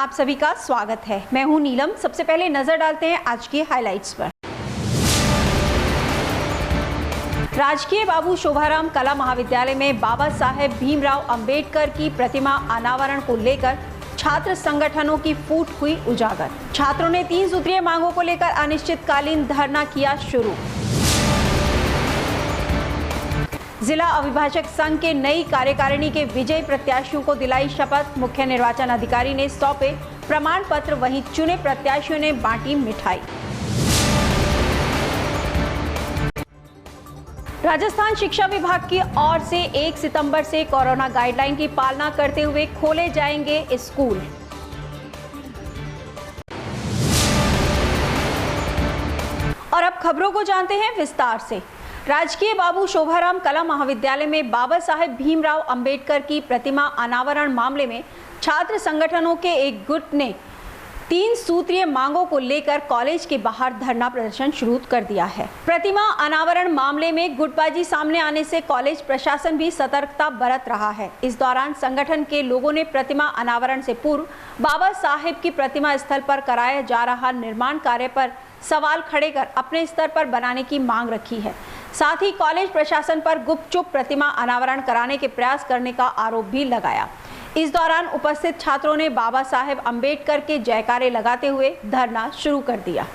आप सभी का स्वागत है। मैं हूं नीलम। सबसे पहले नजर डालते हैं आज की हाइलाइट्स पर। राजकीय बाबू शोभाराम कला महाविद्यालय में बाबा साहेब भीमराव अंबेडकर की प्रतिमा अनावरण को लेकर छात्र संगठनों की फूट हुई उजागर। छात्रों ने 3 सूत्रीय मांगों को लेकर अनिश्चितकालीन धरना किया शुरू। जिला अभिभाषक संघ के नई कार्यकारिणी के विजयी प्रत्याशियों को दिलाई शपथ। मुख्य निर्वाचन अधिकारी ने सौंपे प्रमाण पत्र, वहीं चुने प्रत्याशियों ने बांटी मिठाई। राजस्थान शिक्षा विभाग की ओर से 1 सितंबर से कोरोना गाइडलाइन की पालना करते हुए खोले जाएंगे स्कूल। और अब खबरों को जानते हैं विस्तार से। राजकीय बाबू शोभाराम कला महाविद्यालय में बाबा साहेब भीमराव अंबेडकर की प्रतिमा अनावरण मामले में छात्र संगठनों के एक गुट ने 3 सूत्रीय मांगों को लेकर कॉलेज के बाहर धरना प्रदर्शन शुरू कर दिया है। प्रतिमा अनावरण मामले में गुटबाजी सामने आने से कॉलेज प्रशासन भी सतर्कता बरत रहा है। इस दौरान संगठन के लोगों ने प्रतिमा अनावरण से पूर्व बाबा साहेब की प्रतिमा स्थल पर कराया जा रहा निर्माण कार्य पर सवाल खड़े कर अपने स्तर पर बनाने की मांग रखी है। साथ ही कॉलेज प्रशासन पर गुपचुप प्रतिमा अनावरण कराने के प्रयास करने का आरोप भी लगाया। इस दौरान उपस्थित छात्रों ने बाबा साहेब अंबेडकर के जयकारे लगाते हुए धरना शुरू कर दिया।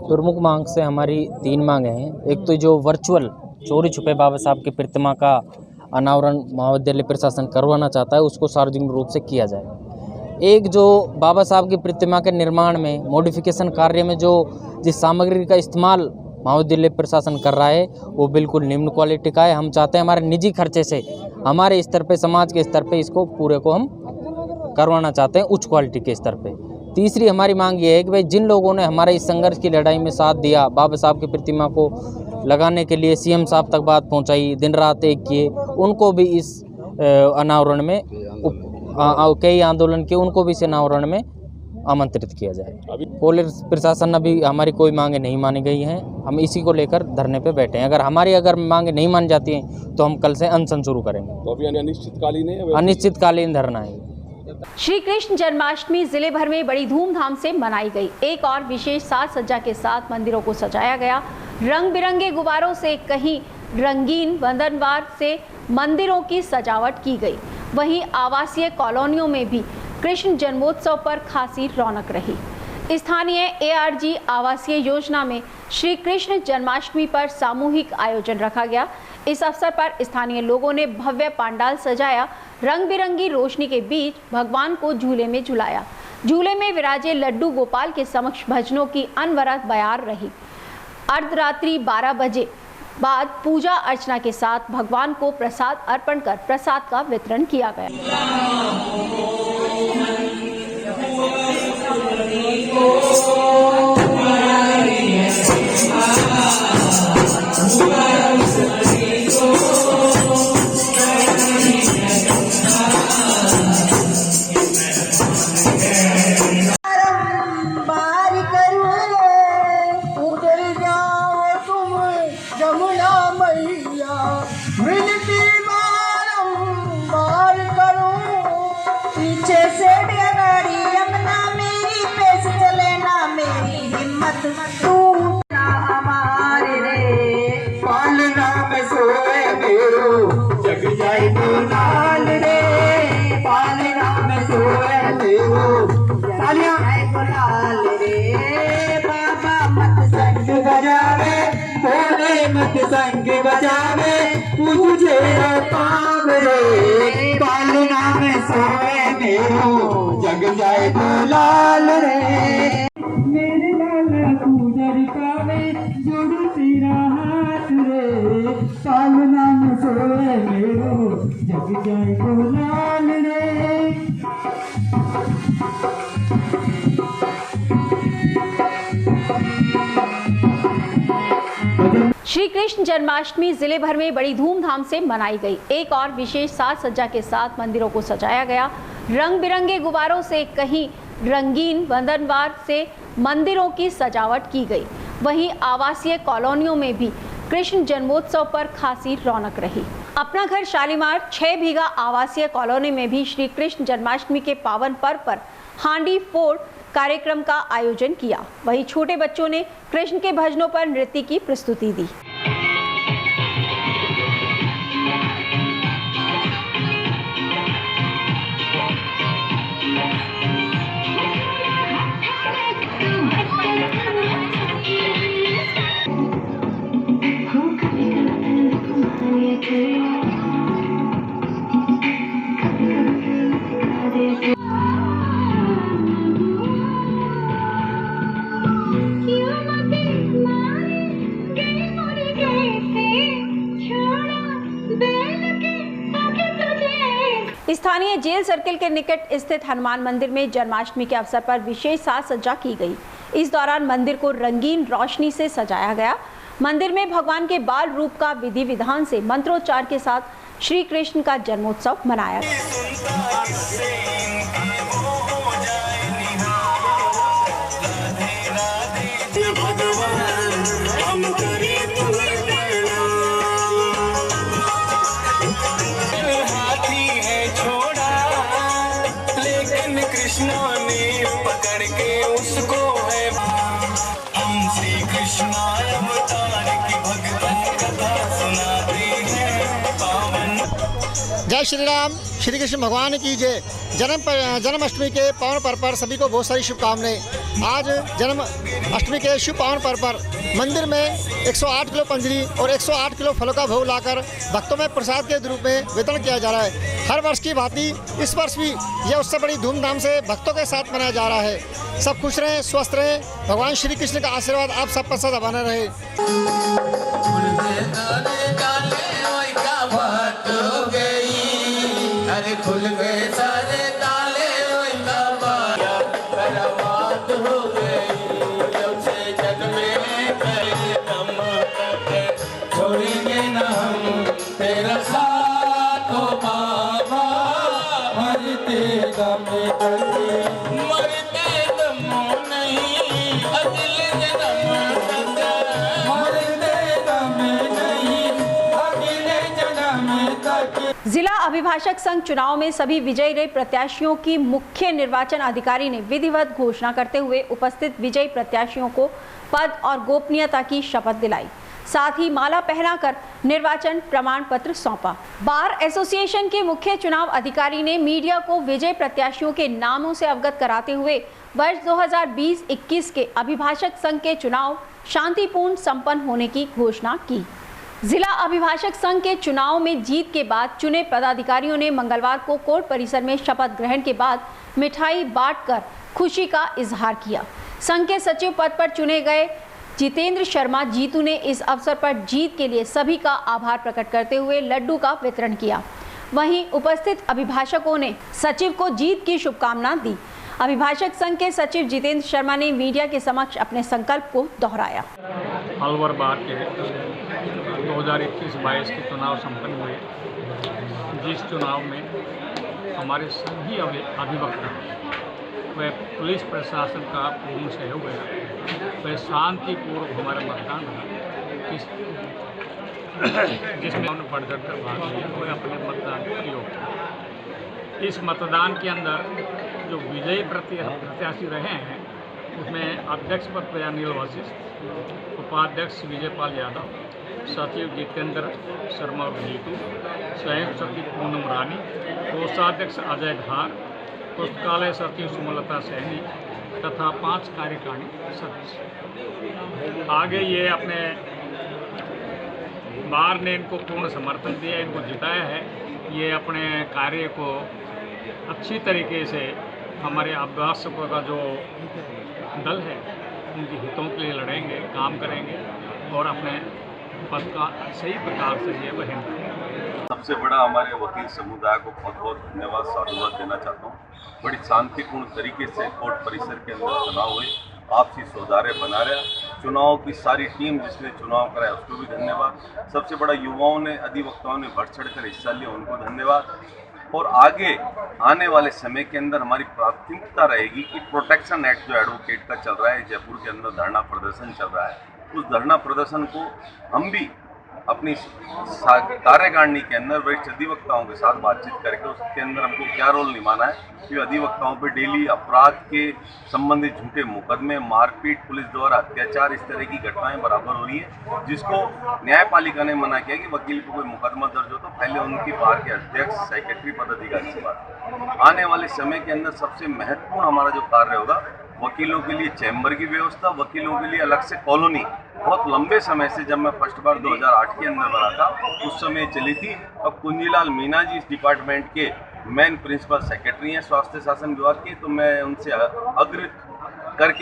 प्रमुख मांग से हमारी 3 मांगे हैं। एक तो जो वर्चुअल चोरी छुपे बाबा साहब की प्रतिमा का अनावरण महाविद्यालय प्रशासन करवाना चाहता है, उसको सार्वजनिक रूप से किया जाए। एक जो बाबा साहब की प्रतिमा के निर्माण में मॉडिफिकेशन कार्य में जो जिस सामग्री का इस्तेमाल महाविद्यालय प्रशासन कर रहा है वो बिल्कुल निम्न क्वालिटी का है। हम चाहते हैं हमारे निजी खर्चे से, हमारे स्तर पे, समाज के स्तर पे इसको पूरे को हम करवाना चाहते हैं उच्च क्वालिटी के स्तर पे। तीसरी हमारी मांग ये है कि भाई जिन लोगों ने हमारे इस संघर्ष की लड़ाई में साथ दिया, बाबा साहब की प्रतिमा को लगाने के लिए सीएम साहब तक बात पहुंचाई, दिन रात एक किए, उनको भी इस अनावरण में कई आंदोलन किए, उनको भी इस अनावरण में आमंत्रित किया जाए। पुलिस प्रशासन अभी हमारी कोई मांगे नहीं मानी गई हैं। हम इसी को लेकर धरने पे बैठे हैं। अगर मांगे नहीं मान जाती हैं तो हम कल से अनशन शुरू करेंगे। तो अभी अनिश्चितकालीन है, अनिश्चितकालीन धरना है। श्री कृष्ण जन्माष्टमी जिले भर में बड़ी धूमधाम से मनाई गई। एक और विशेष साज सज्जा के साथ मंदिरों को सजाया गया। रंग बिरंगे गुब्बारों से, कहीं रंगीन बंधनवार से मंदिरों की सजावट की गई। वहीं आवासीय कॉलोनियों में भी कृष्ण जन्मोत्सव पर खासी रौनक रही। स्थानीय ARG आवासीय योजना में श्री कृष्ण जन्माष्टमी पर सामूहिक आयोजन रखा गया। इस अवसर पर स्थानीय लोगों ने भव्य पंडाल सजाया। रंग बिरंगी रोशनी के बीच भगवान को झूले में झुलाया। झूले में विराजे लड्डू गोपाल के समक्ष भजनों की अनवरत बयार रही। अर्धरात्रि 12 बजे बाद पूजा अर्चना के साथ भगवान को प्रसाद अर्पण कर प्रसाद का वितरण किया गया। संग बजावे तुझे पावरे, पालना में सोए मेरो जग जाए लाल रे। मेरे लाल गुजर कावे जोड़ तेरा हाथ रे, पालना में सोए मेरो जग जाए लाल रे। श्री कृष्ण जन्माष्टमी जिले भर में बड़ी धूमधाम से मनाई गई। एक और विशेष साज सज्जा के साथ मंदिरों को सजाया गया। रंग बिरंगे गुब्बारों से, कहीं रंगीन बंधनवार से मंदिरों की सजावट की गई। वहीं आवासीय कॉलोनियों में भी कृष्ण जन्मोत्सव पर खासी रौनक रही। अपना घर शालीमार 6 बीघा आवासीय कॉलोनी में भी श्री कृष्ण जन्माष्टमी के पावन पर्व पर हांडी फोड़ कार्यक्रम का आयोजन किया। वहीं छोटे बच्चों ने कृष्ण के भजनों पर नृत्य की प्रस्तुति दी। स्थानीय जेल सर्किल के निकट स्थित हनुमान मंदिर में जन्माष्टमी के अवसर पर विशेष साज सज्जा की गई। इस दौरान मंदिर को रंगीन रोशनी से सजाया गया। मंदिर में भगवान के बाल रूप का विधि विधान से मंत्रोच्चार के साथ श्री कृष्ण का जन्मोत्सव मनाया गया। कृष्णा ने पकड़ के उसको है हम श्री कृष्ण अवतार की भक्तों कथा सुनाते हैं पावन। जय श्री राम, श्री कृष्ण भगवान की जय। जन्माष्टमी के पावन पर्व पर सभी को बहुत सारी शुभकामनाएं। आज जन्माष्टमी के शुभ पावन पर्व पर मंदिर में 108 किलो पंजरी और 108 किलो फलों का भोग लाकर भक्तों में प्रसाद के रूप में वितरण किया जा रहा है। हर वर्ष की भांति इस वर्ष भी यह उत्सव बड़ी धूमधाम से भक्तों के साथ मनाया जा रहा है। सब खुश रहें, स्वस्थ रहें। भगवान श्री कृष्ण का आशीर्वाद आप सब पर सदा बना रहे। खुल गए सारे ताले बर्बाद हो गई। जब से जग में हम छोड़ेंगे न हम तेरा साथ हो बाबा। मरते दम नहीं अगले जन्म तक, मरते दम नहीं अगले जन्म तक। जिला अभिभाषक संघ चुनाव में सभी विजयी रहे प्रत्याशियों की मुख्य निर्वाचन अधिकारी ने विधिवत घोषणा करते हुए उपस्थित विजयी प्रत्याशियों को पद और गोपनीयता की शपथ दिलाई। साथ ही माला पहनाकर निर्वाचन प्रमाण पत्र सौंपा। बार एसोसिएशन के मुख्य चुनाव अधिकारी ने मीडिया को विजयी प्रत्याशियों के नामों से अवगत कराते हुए वर्ष 2020-21 के अभिभाषक संघ के चुनाव शांतिपूर्ण संपन्न होने की घोषणा की। जिला अभिभाषक संघ के चुनाव में जीत के बाद चुने पदाधिकारियों ने मंगलवार को कोर्ट परिसर में शपथ ग्रहण के बाद मिठाई बांटकर खुशी का इजहार किया। संघ के सचिव पद पर चुने गए जितेंद्र शर्मा जीतू ने इस अवसर पर जीत के लिए सभी का आभार प्रकट करते हुए लड्डू का वितरण किया। वहीं उपस्थित अभिभाषकों ने सचिव को जीत की शुभकामना दी। अभिभाषक संघ के सचिव जितेंद्र शर्मा ने मीडिया के समक्ष अपने संकल्प को दोहराया। अलवर बार के 2021-22 के चुनाव संपन्न हुए, जिस चुनाव में हमारे सभी अधिवक्ता वह पुलिस प्रशासन का पूर्ण सहयोग है, वह शांतिपूर्वक हमारा मतदान रहा, जिसमें उन्होंने बढ़ चढ़ कर भाग लिया, वह अपने मतदान का प्रयोग किया। इस मतदान के अंदर जो विजयी प्रत्याशी रहे हैं उसमें अध्यक्ष पद पर अनिल वशिष्ठ, उपाध्यक्ष विजयपाल यादव, सचिव जितेंद्र शर्मा और जीतू, संयुक्त सचिव पूनम रानी, कोषाध्यक्ष अजय धार, पुस्तकालय सचिव सुमलता सैनी तथा 5 कार्यकारिणी सदस्य। आगे ये अपने बार ने इनको पूर्ण समर्थन दिया, इनको जिताया है। ये अपने कार्य को अच्छी तरीके से हमारे अभ्यासकों का जो दल है उनके हितों के लिए लड़ेंगे, काम करेंगे और अपने पद का सही प्रकार से ये वहन करेंगे। सबसे बड़ा हमारे वकील समुदाय को बहुत बहुत धन्यवाद, साधुवाद देना चाहता हूँ। बड़ी शांतिपूर्ण तरीके से कोर्ट परिसर के अंदर चुनाव हुए, आपसी सौहार्द बना रहा। चुनाव की सारी टीम जिसने चुनाव कराया उसको भी धन्यवाद। सबसे बड़ा युवाओं ने, अधिवक्ताओं ने बढ़ चढ़ कर हिस्सा लिया, उनको धन्यवाद। और आगे आने वाले समय के अंदर हमारी प्राथमिकता रहेगी कि प्रोटेक्शन एक्ट जो एडवोकेट का चल रहा है, जयपुर के अंदर धरना प्रदर्शन चल रहा है, उस धरना प्रदर्शन को हम भी अपनी कार्यकारिणी के अंदर वरिष्ठ अधिवक्ताओं के साथ बातचीत करके उसके अंदर हमको क्या रोल निभाना है कि अधिवक्ताओं पर डेली अपराध के संबंधित झूठे मुकदमे, मारपीट, पुलिस द्वारा अत्याचार, इस तरह की घटनाएं बराबर हो रही है, जिसको न्यायपालिका ने मना किया कि वकील को कोई मुकदमा दर्ज हो तो पहले उनकी बार के अध्यक्ष, सेक्रेटरी, पदाधिकारी से बात। आने वाले समय के अंदर सबसे महत्वपूर्ण हमारा जो कार्य होगा, वकीलों के लिए चैम्बर की व्यवस्था, वकीलों के लिए अलग से कॉलोनी। बहुत लंबे समय से, जब मैं फर्स्ट बार 2008 के अंदर बना था उस समय चली थी। अब कुंजीलाल मीना जी इस डिपार्टमेंट के मेन प्रिंसिपल सेक्रेटरी हैं स्वास्थ्य शासन विभाग के, तो मैं उनसे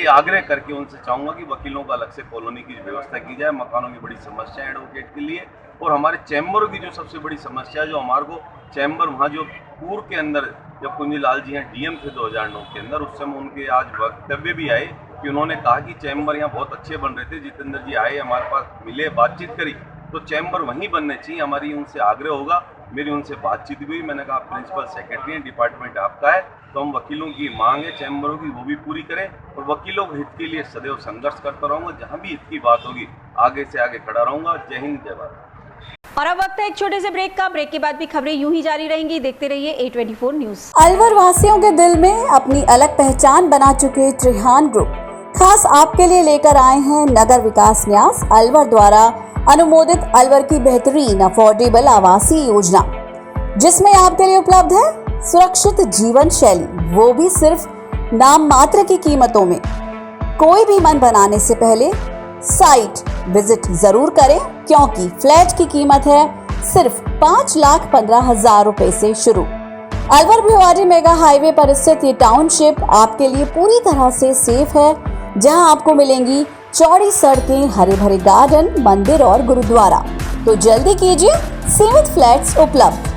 आग्रह करके उनसे चाहूँगा कि वकीलों का अलग से कॉलोनी की व्यवस्था की जाए। मकानों की बड़ी समस्या है एडवोकेट के लिए, और हमारे चैम्बरों की जो सबसे बड़ी समस्या है, जो हमारे को चैम्बर वहाँ जो पूर्व के अंदर जब कुंजीलाल जी हैं डीएम थे 2009 के अंदर, उस समय उनके आज वक्तव्य भी आए कि उन्होंने कहा कि चैम्बर यहाँ बहुत अच्छे बन रहे थे। जितेंद्र जी आए, हमारे पास मिले, बातचीत करी, तो चैम्बर वहीं बनने चाहिए। हमारी उनसे आग्रह होगा, मेरी उनसे बातचीत हुई। मैंने कहा प्रिंसिपल सेक्रेटरी हैं, डिपार्टमेंट आपका है, तो हम वकीलों की मांग है चैम्बरों की, वो भी पूरी करें, और वकीलों के हित के लिए सदैव संघर्ष करता रहूँगा। जहाँ भी हित की बात होगी आगे से आगे खड़ा रहूँगा। जय हिंद, जय भारत। और अब वक्त है एक छोटे से ब्रेक का। ब्रेक के बाद भी खबरें यूं ही जारी रहेंगी, देखते रहिए A24 न्यूज। अलवर वासियों के दिल में अपनी अलग पहचान बना चुके त्रिहान ग्रुप खास आपके लिए लेकर आए हैं नगर विकास न्यास अलवर द्वारा अनुमोदित अलवर की बेहतरीन अफोर्डेबल आवासीय योजना, जिसमें आपके लिए उपलब्ध है सुरक्षित जीवन शैली, वो भी सिर्फ नाम मात्र की कीमतों में। कोई भी मन बनाने से पहले साइट विजिट जरूर करें, क्योंकि फ्लैट की कीमत है सिर्फ 5,15,000 रुपए से शुरू। अलवर भिवाड़ी मेगा हाईवे पर स्थित ये टाउनशिप आपके लिए पूरी तरह से सेफ है, जहां आपको मिलेंगी चौड़ी सड़कें, हरे भरे गार्डन, मंदिर और गुरुद्वारा। तो जल्दी कीजिए, सीमित फ्लैट्स उपलब्ध।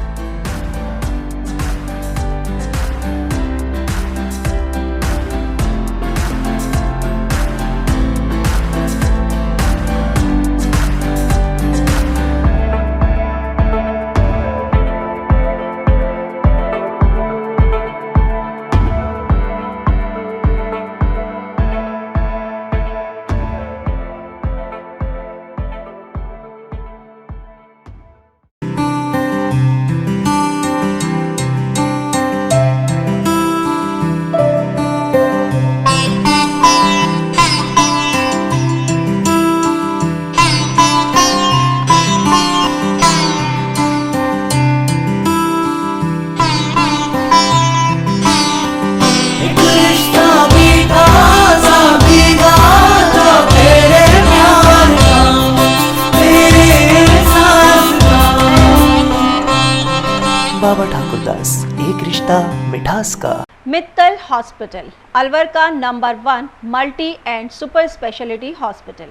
बाबा ठाकुरदास, एक रिश्ता मिठास का। मित्तल हॉस्पिटल अलवर का number 1 multi and super speciality hospital.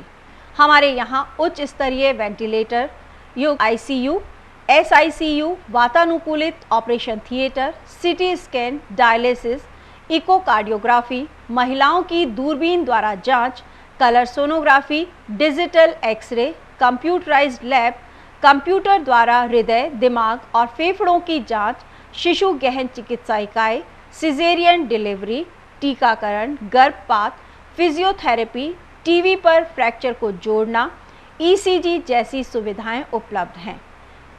हमारे यहाँ उच्च स्तरीय वेंटिलेटर युक्त ICU, SICU, वातानुकूलित operation theatre, CT scan, dialysis, echocardiography, महिलाओं की दूरबीन द्वारा जांच, colour sonography, digital x ray, computerised lab, computer द्वारा हृदय, दिमाग और फेफड़ों की जांच, शिशु गहन चिकित्सा इकाई, सिजेरियन डिलीवरी, टीकाकरण, गर्भपात, फिजियोथेरेपी, टीवी पर फ्रैक्चर को जोड़ना, ECG जैसी सुविधाएं उपलब्ध हैं।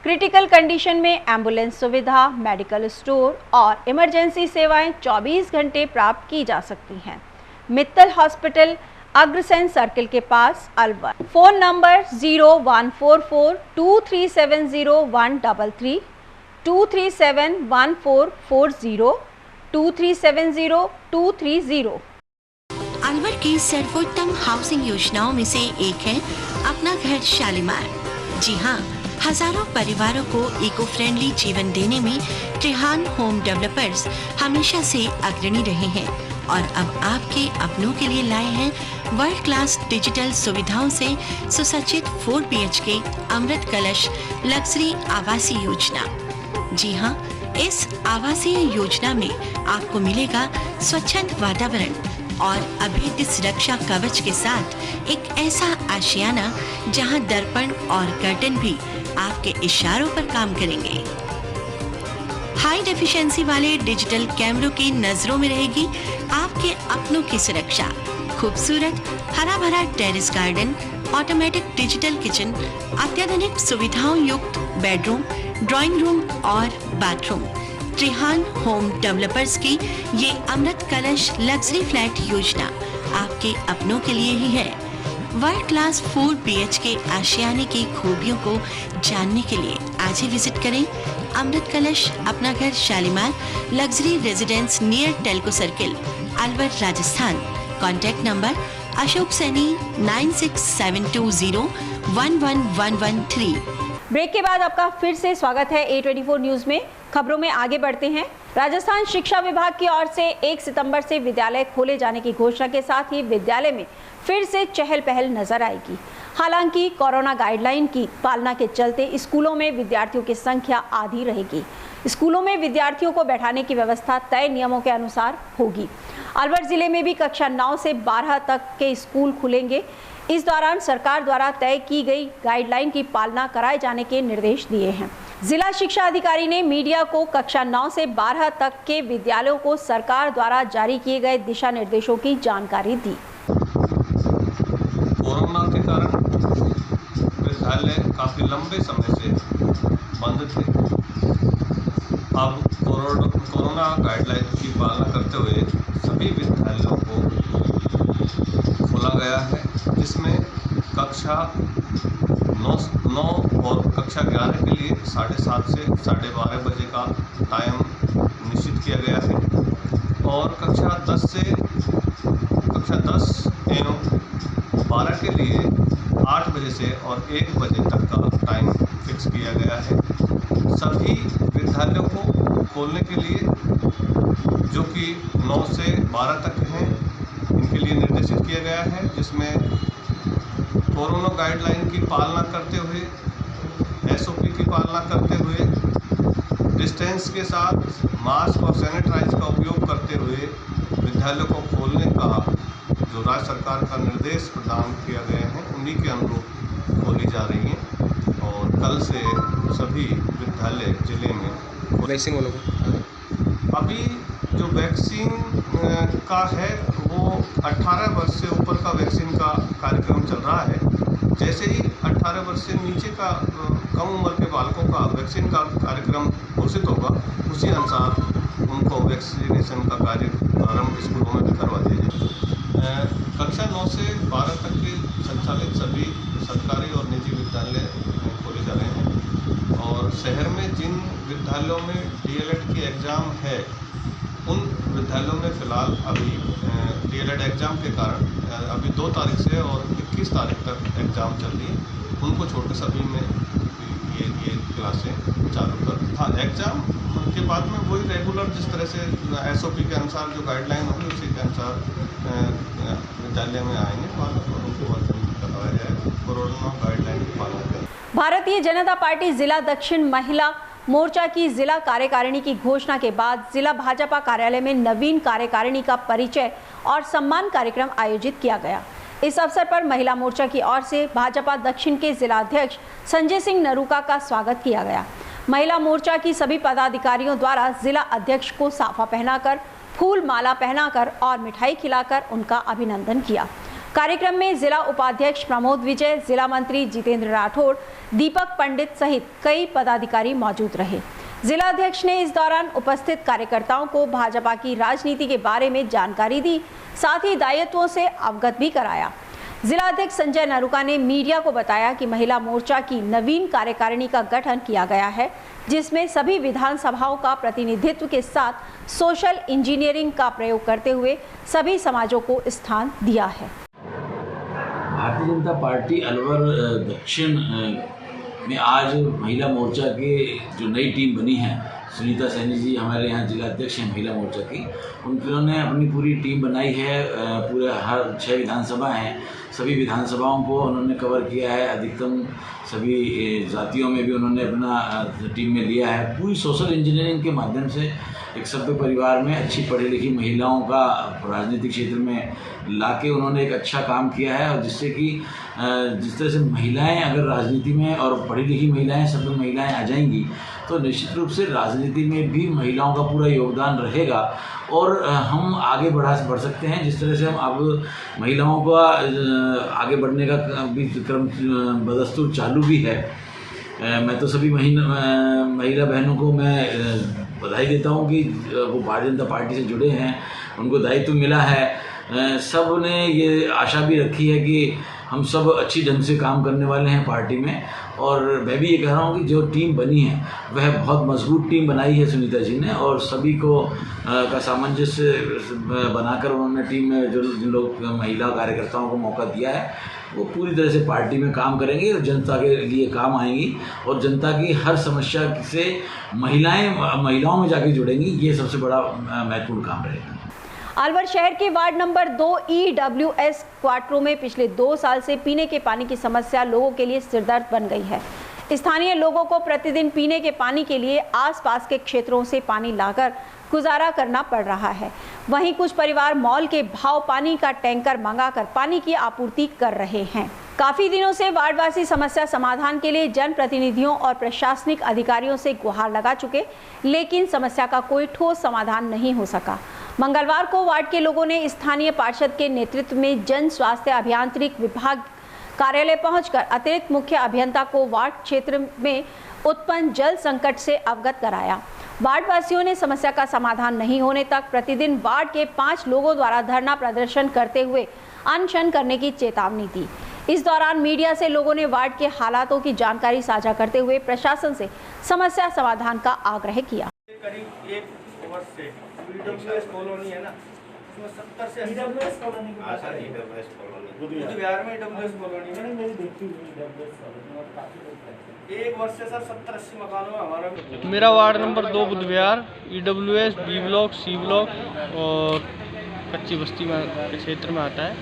क्रिटिकल कंडीशन में एम्बुलेंस सुविधा, मेडिकल स्टोर और इमरजेंसी सेवाएं 24 घंटे प्राप्त की जा सकती हैं। मित्तल हॉस्पिटल अग्रसेन सर्किल के पास अलवर। Phone number 01442370 2371440 2370230। अलवर की सर्वोत्तम हाउसिंग योजनाओं में से एक है अपना घर शालीमार। जी हाँ, हजारों परिवारों को इको फ्रेंडली जीवन देने में त्रिहान होम डेवलपर्स हमेशा से अग्रणी रहे हैं और अब आपके अपनों के लिए लाए हैं वर्ल्ड क्लास डिजिटल सुविधाओं से सुसज्जित 4 BHK अमृत कलश लग्जरी आवासीय योजना। जी हाँ, इस आवासीय योजना में आपको मिलेगा स्वच्छंद वातावरण, और अभेद्य सुरक्षा कवच के साथ एक ऐसा आशियाना जहां दर्पण और कर्टन भी आपके इशारों पर काम करेंगे। हाई डेफिशिएंसी वाले डिजिटल कैमरों की नजरों में रहेगी आपके अपनों की सुरक्षा। खूबसूरत हरा भरा terrace garden, automatic digital kitchen, अत्याधुनिक सुविधाओं युक्त बेडरूम, ड्राइंग रूम और बाथरूम। त्रिहान होम डेवलपर्स की ये अमृत कलश लग्जरी फ्लैट योजना आपके अपनों के लिए ही है। वर्ल्ड क्लास 4 BHK आशियाने की खूबियों को जानने के लिए आज ही विजिट करें अमृत कलश अपना घर Shalimar luxury residence near Telco circle, Alwar, Rajasthan. Contact number Ashok Saini 9672011113। Break के बाद आपका फिर से स्वागत है A24 न्यूज में। खबरों में आगे बढ़ते हैं। राजस्थान शिक्षा विभाग की ओर से 1 सितंबर से विद्यालय खोले जाने की घोषणा के साथ ही विद्यालय में फिर से चहल पहल नजर आएगी। हालांकि कोरोना गाइडलाइन की पालना के चलते स्कूलों में विद्यार्थियों की संख्या आधी रहेगी। स्कूलों में विद्यार्थियों को बैठाने की व्यवस्था तय नियमों के अनुसार होगी। अलवर जिले में भी कक्षा 9 से 12 तक के स्कूल खुलेंगे। इस दौरान सरकार द्वारा तय की गई गाइडलाइन की पालना कराए जाने के निर्देश दिए हैं। जिला शिक्षा अधिकारी ने मीडिया को कक्षा 9 से 12 तक के विद्यालयों को सरकार द्वारा जारी किए गए दिशा निर्देशों की जानकारी दी। कोरोना के कारण विद्यालय काफी लंबे समय से बंद थे। अब कोरोना गाइडलाइन की पालना करते हुए सभी विद्यालयों को खोला गया है, जिसमें कक्षा 9 और कक्षा 11 के लिए 7:30 से 12:30 बजे का टाइम निश्चित किया गया है और कक्षा 10 एवं 12 के लिए 8 बजे से और 1 बजे तक का टाइम फिक्स किया गया है। सभी विद्यालयों को खोलने के लिए जो कि 9 से 12 तक हैं, इनके लिए निर्देशित किया गया है, जिसमें कोरोना गाइडलाइन की पालना करते हुए, SOP की पालना करते हुए, डिस्टेंस के साथ मास्क और सैनिटाइज का उपयोग करते हुए विद्यालयों को खोलने का जो राज्य सरकार का निर्देश प्रदान किया गए हैं, उन्हीं के अनुरूप खोली जा रही हैं और कल से सभी विद्यालय जिले में वैक्सीन अभी जो वैक्सीन का है वो 18 वर्ष से ऊपर का वैक्सीन का कार्यक्रम चल रहा है। जैसे ही 18 वर्ष से नीचे का कम उम्र के बालकों का वैक्सीन का कार्यक्रम घोषित होगा, उसी अनुसार उनको वैक्सीनेशन का कार्य प्रारंभ स्कूलों में भी करवा दिया जाएगा। कक्षा 9 से 12 तक के संचालित सभी सरकारी और निजी विद्यालय खोले जा रहे हैं और शहर में जिन विद्यालयों में DLED की एग्ज़ाम है, उन विद्यालयों में फ़िलहाल अभी DLED एग्ज़ाम के कारण अभी 2 तारीख से और 21 तारीख तक एग्ज़ाम चल रही है। उनको छोड़कर सभी में ये क्लासें चालू कर। हाँ, एग्ज़ाम के बाद में वही रेगुलर जिस तरह से SOP के अनुसार जो गाइडलाइन होगी, उसी के अनुसार विद्यालय में आएंगे और उनको वर्तन करवाया जाएगा। कोरोना गाइडलाइन की पालना करें। भारतीय जनता पार्टी जिला दक्षिण महिला मोर्चा की जिला कार्यकारिणी की घोषणा के बाद जिला भाजपा कार्यालय में नवीन कार्यकारिणी का परिचय और सम्मान कार्यक्रम आयोजित किया गया। इस अवसर पर महिला मोर्चा की ओर से भाजपा दक्षिण के जिलाध्यक्ष संजय सिंह नरूका का स्वागत किया गया। महिला मोर्चा की सभी पदाधिकारियों द्वारा जिला अध्यक्ष को साफा पहनाकर, फूल माला पहनाकर और मिठाई खिलाकर उनका अभिनंदन किया। कार्यक्रम में जिला उपाध्यक्ष प्रमोद विजय, जिला मंत्री जितेंद्र राठौड़, दीपक पंडित सहित कई पदाधिकारी मौजूद रहे। जिलाध्यक्ष ने इस दौरान उपस्थित कार्यकर्ताओं को भाजपा की राजनीति के बारे में जानकारी दी, साथ ही दायित्वों से अवगत भी कराया। जिलाध्यक्ष संजय नरूका ने मीडिया को बताया कि महिला मोर्चा की नवीन कार्यकारिणी का गठन किया गया है, जिसमें सभी विधानसभाओं का प्रतिनिधित्व के साथ सोशल इंजीनियरिंग का प्रयोग करते हुए सभी समाजों को स्थान दिया है। भारतीय जनता पार्टी अलवर दक्षिण में आज महिला मोर्चा के जो नई टीम बनी है सुनीता सैनी जी हमारे यहाँ जिला अध्यक्ष हैं महिला मोर्चा की, उन्होंने अपनी पूरी टीम बनाई है। पूरे हर 6 विधानसभा हैं, सभी विधानसभाओं को उन्होंने कवर किया है। अधिकतम सभी जातियों में भी उन्होंने अपना टीम में लिया है। पूरी सोशल इंजीनियरिंग के माध्यम से एक सभ्य परिवार में अच्छी पढ़ी लिखी महिलाओं का राजनीतिक क्षेत्र में लाके उन्होंने एक अच्छा काम किया है। और जिससे कि जिस तरह से महिलाएं अगर राजनीति में और पढ़ी लिखी महिलाएं सभ्य महिलाएं आ जाएंगी तो निश्चित रूप से राजनीति में भी महिलाओं का पूरा योगदान रहेगा और हम आगे बढ़ सकते हैं। जिस तरह से हम अब महिलाओं का आगे बढ़ने का भी क्रम बदस्तूर चालू भी है। मैं तो सभी महिला बहनों को मैं बधाई देता हूं कि वो भारतीय जनता पार्टी से जुड़े हैं, उनको दायित्व मिला है। सब ने ये आशा भी रखी है कि हम सब अच्छी ढंग से काम करने वाले हैं पार्टी में। और मैं भी ये कह रहा हूँ कि जो टीम बनी है वह बहुत मजबूत टीम बनाई है सुनीता जी ने, और सभी को का सामंजस्य बनाकर उन्होंने टीम में जो जिन लोग महिला कार्यकर्ताओं को मौका दिया है वो पूरी तरह से पार्टी में काम करेंगे और जनता के लिए काम आएंगी और जनता की हर समस्या से महिलाओं में जाके जुड़ेंगी। ये सबसे बड़ा महत्वपूर्ण काम रहेगा। अलवर शहर के वार्ड नंबर 2 EWS क्वार्टरों में पिछले 2 साल से पीने के पानी की समस्या लोगों के लिए सिरदर्द बन गई है। स्थानीय लोगों को प्रतिदिन पीने के पानी के लिए आसपास के क्षेत्रों से पानी लाकर गुजारा करना पड़ रहा है। वहीं कुछ परिवार मॉल के भाव पानी का टैंकर मंगाकर पानी की आपूर्ति कर रहे हैं। काफी दिनों से वार्डवासी समस्या समाधान के लिए जनप्रतिनिधियों और प्रशासनिक अधिकारियों से गुहार लगा चुके, लेकिन समस्या का कोई ठोस समाधान नहीं हो सका। मंगलवार को वार्ड के लोगों ने स्थानीय पार्षद के नेतृत्व में जन स्वास्थ्य अभियांत्रिक विभाग कार्यालय पहुंचकर अतिरिक्त मुख्य अभियंता को वार्ड क्षेत्र में उत्पन्न जल संकट से अवगत कराया। वार्डवासियों ने समस्या का समाधान नहीं होने तक प्रतिदिन वार्ड के 5 लोगों द्वारा धरना प्रदर्शन करते हुए अनशन करने की चेतावनी दी। इस दौरान मीडिया से लोगों ने वार्ड के हालातों की जानकारी साझा करते हुए प्रशासन से समस्या समाधान का आग्रह किया। करीब 1 वर्ष से EWS कॉलोनी है ना, उसमें 70 से 80 कॉलोनी बिहार में EWS कॉलोनी में मेरी देखी एक वर्ष से सर 70-80 मकानों में हमारा। मेरा वार्ड नंबर 2 बुध विहार EWS B block C block और कच्ची बस्ती में के क्षेत्र में आता है।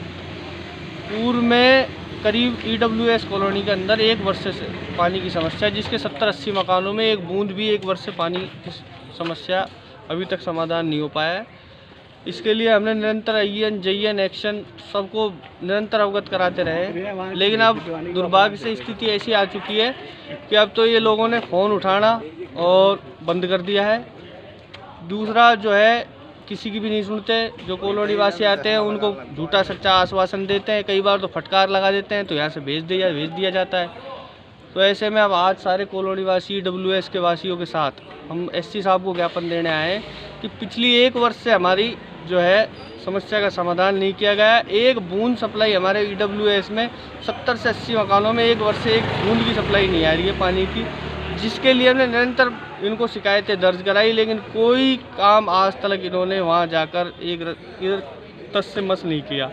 पूर्व में करीब EWS कॉलोनी के अंदर 1 वर्ष से पानी की समस्या, जिसके 70-80 मकानों में एक बूंद भी 1 वर्ष से पानी की समस्या अभी तक समाधान नहीं हो पाया है। इसके लिए हमने निरंतर IN एक्शन सबको निरंतर अवगत कराते रहे, लेकिन अब दुर्भाग्य से स्थिति ऐसी आ चुकी है कि अब तो ये लोगों ने फ़ोन उठाना और बंद कर दिया है। दूसरा जो है किसी की भी नहीं सुनते, जो कॉलोनी वासी आते हैं उनको झूठा सच्चा आश्वासन देते हैं, कई बार तो फटकार लगा देते हैं तो यहाँ से भेज दिया जाता है। तो ऐसे में अब आज सारे कॉलोनी वासी EWS के वासियों के साथ हम SC साहब को ज्ञापन देने आए हैं कि पिछली 1 वर्ष से हमारी जो है समस्या का समाधान नहीं किया गया। एक बूंद सप्लाई हमारे EWS में 70 से 80 मकानों में 1 वर्ष से एक बूंद की सप्लाई नहीं आ रही है पानी की, जिसके लिए हमने निरंतर इनको शिकायतें दर्ज कराई, लेकिन कोई काम आज तक इन्होंने वहां जाकर एक तस से मस नहीं किया।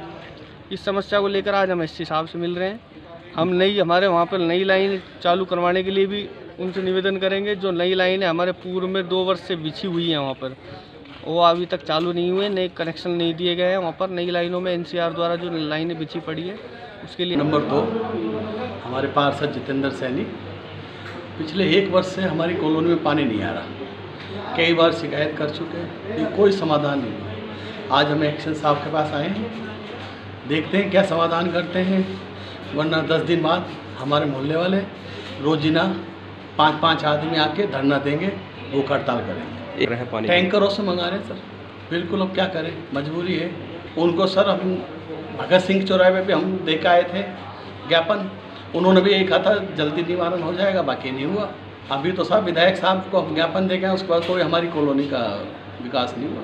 इस समस्या को लेकर आज हम SC साहब से मिल रहे हैं। हम हमारे वहाँ पर नई लाइन चालू करवाने के लिए भी उनसे निवेदन करेंगे। जो नई लाइनें हमारे पूर्व में 2 वर्ष से बिछी हुई हैं वहाँ पर, वो अभी तक चालू नहीं हुए, नए कनेक्शन नहीं दिए गए हैं वहाँ पर। नई लाइनों में NCR द्वारा जो लाइनें बिछी पड़ी है उसके लिए। नंबर 2 हमारे पार्षद जितेंद्र सैनी, पिछले 1 वर्ष से हमारी कॉलोनी में पानी नहीं आ रहा। कई बार शिकायत कर चुके हैं, कोई समाधान नहीं हुआ। आज हम एक्शन साहब के पास आए हैं, देखते हैं क्या समाधान करते हैं, वरना 10 दिन बाद हमारे मोहल्ले वाले रोजिना 5-5 आदमी आके धरना देंगे, भूख हड़ताल करेंगे। टैंकरों से मंगा रहे हैं सर, बिल्कुल अब क्या करें, मजबूरी है। उनको सर हम भगत सिंह चौराहे पे भी हम देख आए थे ज्ञापन, उन्होंने भी यही कहा था जल्दी निवारण हो जाएगा, बाकी नहीं हुआ। अभी तो साहब विधायक साहब को हम ज्ञापन दे गए, उसके बाद कोई हमारी कॉलोनी का विकास नहीं हुआ।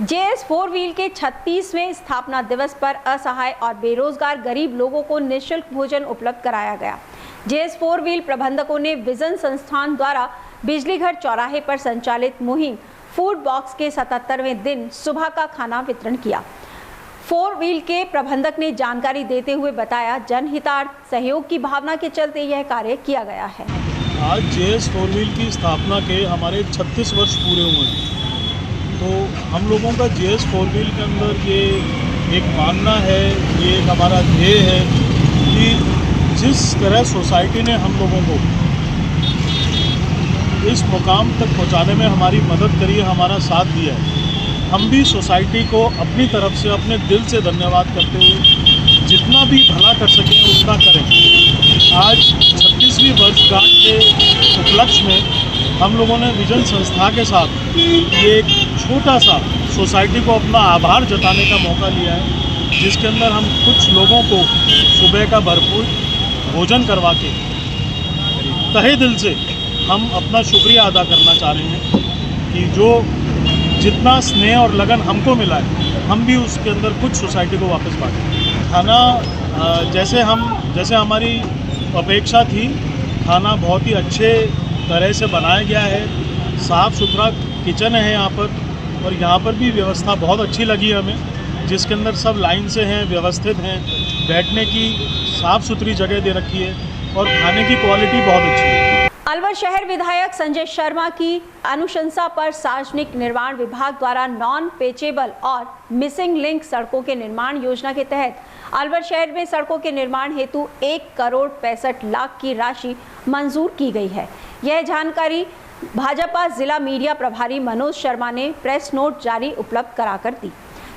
JS 4 व्हील के 36वें स्थापना दिवस पर असहाय और बेरोजगार गरीब लोगों को निःशुल्क भोजन उपलब्ध कराया गया। JS 4 व्हील प्रबंधकों ने विजन संस्थान द्वारा बिजलीघर चौराहे पर संचालित मुहिम फूड बॉक्स के 77वें दिन सुबह का खाना वितरण किया। 4 व्हील के प्रबंधक ने जानकारी देते हुए बताया, जनहितार्थ सहयोग की भावना के चलते यह कार्य किया गया है। आज JS 4 व्हील की स्थापना के हमारे 36 वर्ष पूरे हुए हैं। तो हम लोगों का JS 4 व्हील के अंदर ये एक मानना है, ये एक हमारा ध्येय है कि जिस तरह सोसाइटी ने हम लोगों को इस मुकाम तक पहुंचाने में हमारी मदद करी है, हमारा साथ दिया है, हम भी सोसाइटी को अपनी तरफ से अपने दिल से धन्यवाद करते हुए जितना भी भला कर सकें उतना करें। आज 36वीं वर्षगांठ के उपलक्ष्य में हम लोगों ने विजन संस्था के साथ ये एक छोटा सा सोसाइटी को अपना आभार जताने का मौका लिया है, जिसके अंदर हम कुछ लोगों को सुबह का भरपूर भोजन करवा के तहे दिल से हम अपना शुक्रिया अदा करना चाह रहे हैं कि जो जितना स्नेह और लगन हमको मिला है, हम भी उसके अंदर कुछ सोसाइटी को वापस बांटें। खाना जैसे हमारी अपेक्षा थी, खाना बहुत ही अच्छे तरह से बनाया गया है, साफ़ सुथरा किचन है यहाँ पर, और यहाँ पर भी व्यवस्था बहुत अच्छी लगी हमें, जिसके अंदर सब लाइन से हैं, व्यवस्थित हैं, बैठने की साफ़ सुथरी जगह दे रखी है और खाने की क्वालिटी बहुत अच्छी है। अलवर शहर विधायक संजय शर्मा की अनुशंसा पर सार्वजनिक निर्माण विभाग द्वारा नॉन पेचेबल और मिसिंग लिंक सड़कों के निर्माण योजना के तहत अलवर शहर में सड़कों के निर्माण हेतु 1,65,00,000 की राशि मंजूर की गई है। यह जानकारी भाजपा जिला मीडिया प्रभारी मनोज शर्मा ने प्रेस नोट जारी उपलब्ध कराकर दी।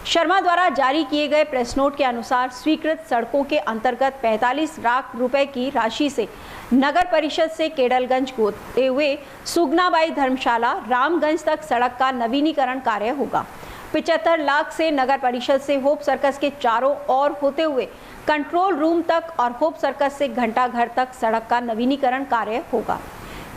शर्मा द्वारा जारी किए गए प्रेस नोट के अनुसार स्वीकृत सड़कों के अंतर्गत 45 लाख रुपए की राशि से नगर परिषद से केडलगंज होते हुए सुगनाबाई धर्मशाला रामगंज तक सड़क का नवीनीकरण कार्य होगा। 75 लाख से नगर परिषद से होप सर्कस के चारों ओर होते हुए कंट्रोल रूम तक और होप सर्कस से घंटा घर तक सड़क का नवीनीकरण कार्य होगा।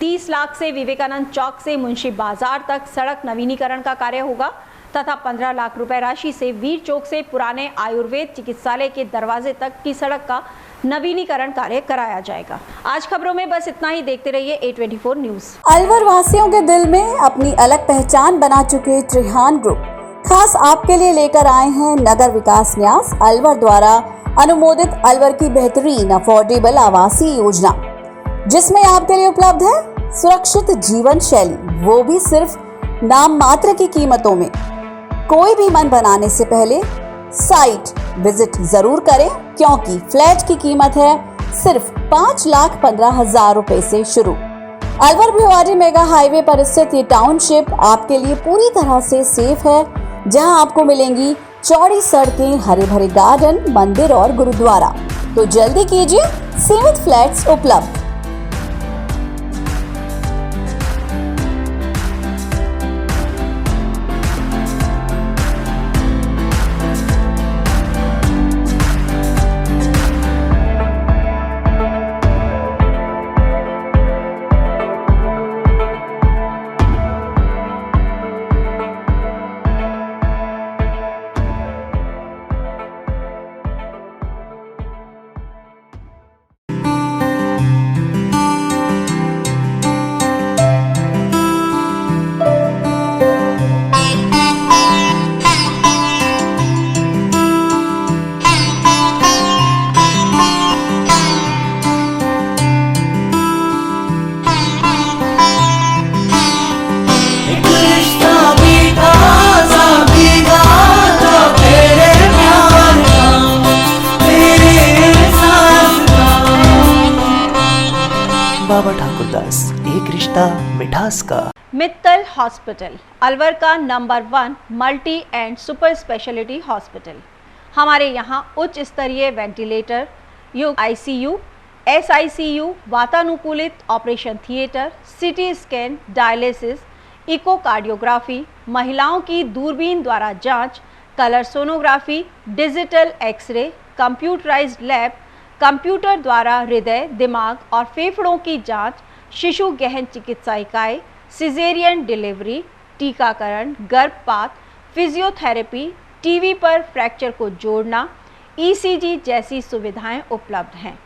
30 लाख से विवेकानंद चौक से मुंशी बाजार तक सड़क नवीनीकरण का कार्य होगा तथा 15 लाख रुपए राशि से वीर चौक से पुराने आयुर्वेद चिकित्सालय के दरवाजे तक की सड़क का नवीनीकरण कार्य कराया जाएगा। आज खबरों में बस इतना ही। देखते रहिए A24 न्यूज। अलवर वासियों के दिल में अपनी अलग पहचान बना चुके त्रिहान ग्रुप खास आपके लिए लेकर आए हैं नगर विकास न्यास अलवर द्वारा अनुमोदित अलवर की बेहतरीन अफोर्डेबल आवासीय योजना, जिसमें आपके लिए उपलब्ध है सुरक्षित जीवन शैली, वो भी सिर्फ नाम मात्र की कीमतों में। कोई भी मन बनाने से पहले साइट विजिट जरूर करें, क्योंकि फ्लैट की कीमत है सिर्फ 5,15,000 रुपए से शुरू। अलवर भिवाड़ी मेगा हाईवे पर स्थित ये टाउनशिप आपके लिए पूरी तरह से सेफ है, जहां आपको मिलेंगी चौड़ी सड़कें, हरे भरे गार्डन, मंदिर और गुरुद्वारा। तो जल्दी कीजिए, सीमित फ्लैट्स उपलब्ध। बाबा ठाकुर दास, एक रिश्ता मिठास का। मित्तल हॉस्पिटल अलवर का number 1 multi and super speciality hospital. हमारे यहाँ उच्च स्तरीय वेंटिलेटर युक्त ICU, SICU, वातानुकूलित operation theatre, CT scan, dialysis, echocardiography, महिलाओं की दूरबीन द्वारा जांच, colour sonography, digital x ray, computerised lab, computer द्वारा हृदय, दिमाग और फेफड़ों की जांच, शिशु गहन चिकित्सा इकाई, सिजेरियन डिलीवरी, टीकाकरण, गर्भपात, फिजियोथेरेपी, टीवी पर फ्रैक्चर को जोड़ना, ECG जैसी सुविधाएं उपलब्ध हैं।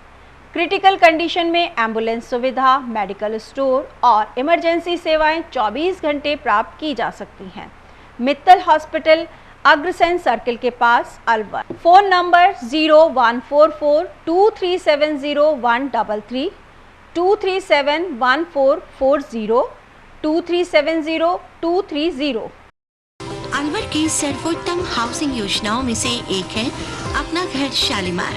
क्रिटिकल कंडीशन में एम्बुलेंस सुविधा, मेडिकल स्टोर और इमरजेंसी सेवाएं 24 घंटे प्राप्त की जा सकती हैं। मित्तल हॉस्पिटल अग्रसेन सर्किल के पास अलवर। Phone number 01442370 133, 23714440 23702330। अलवर की सर्वोत्तम हाउसिंग योजनाओं में से एक है अपना घर शालीमार।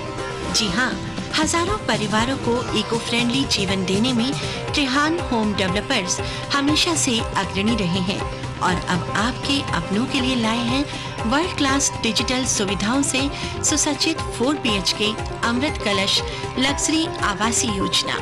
जी हाँ, हजारों परिवारों को इको फ्रेंडली जीवन देने में त्रिहान होम डेवलपर्स हमेशा से अग्रणी रहे हैं और अब आपके अपनों के लिए लाए हैं वर्ल्ड क्लास डिजिटल सुविधाओं से सुसज्जित 4 BHK अमृत कलश लग्जरी आवासीय योजना।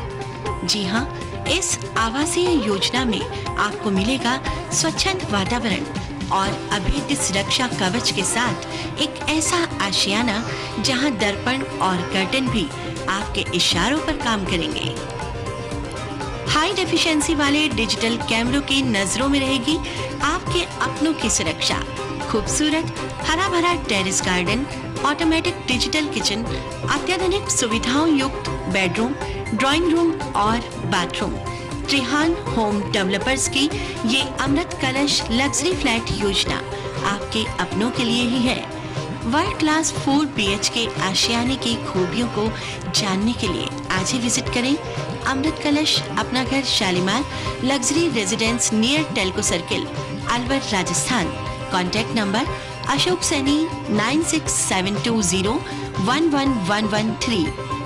जी हाँ, इस आवासीय योजना में आपको मिलेगा स्वच्छंद वातावरण और अभेद्य सुरक्षा कवच के साथ एक ऐसा आशियाना जहां दर्पण और कर्टन भी आपके इशारों पर काम करेंगे। हाई डेफिशिएंसी वाले डिजिटल कैमरों की नजरों में रहेगी आपके अपनों की सुरक्षा। खूबसूरत हरा भरा terrace garden, automatic digital kitchen, अत्याधुनिक सुविधाओं युक्त बेडरूम, ड्राइंग रूम और बाथरूम। त्रिहान होम डेवलपर्स की ये अमृत कलश लग्जरी फ्लैट योजना आपके अपनों के लिए ही है। वर्ल्ड क्लास 4 BHK आशियाने की खूबियों को जानने के लिए आज ही विजिट करें अमृत कलश अपना घर Shalimar luxury residence near Telco circle, Alwar, Rajasthan. Contact number Ashok Saini 9672011113।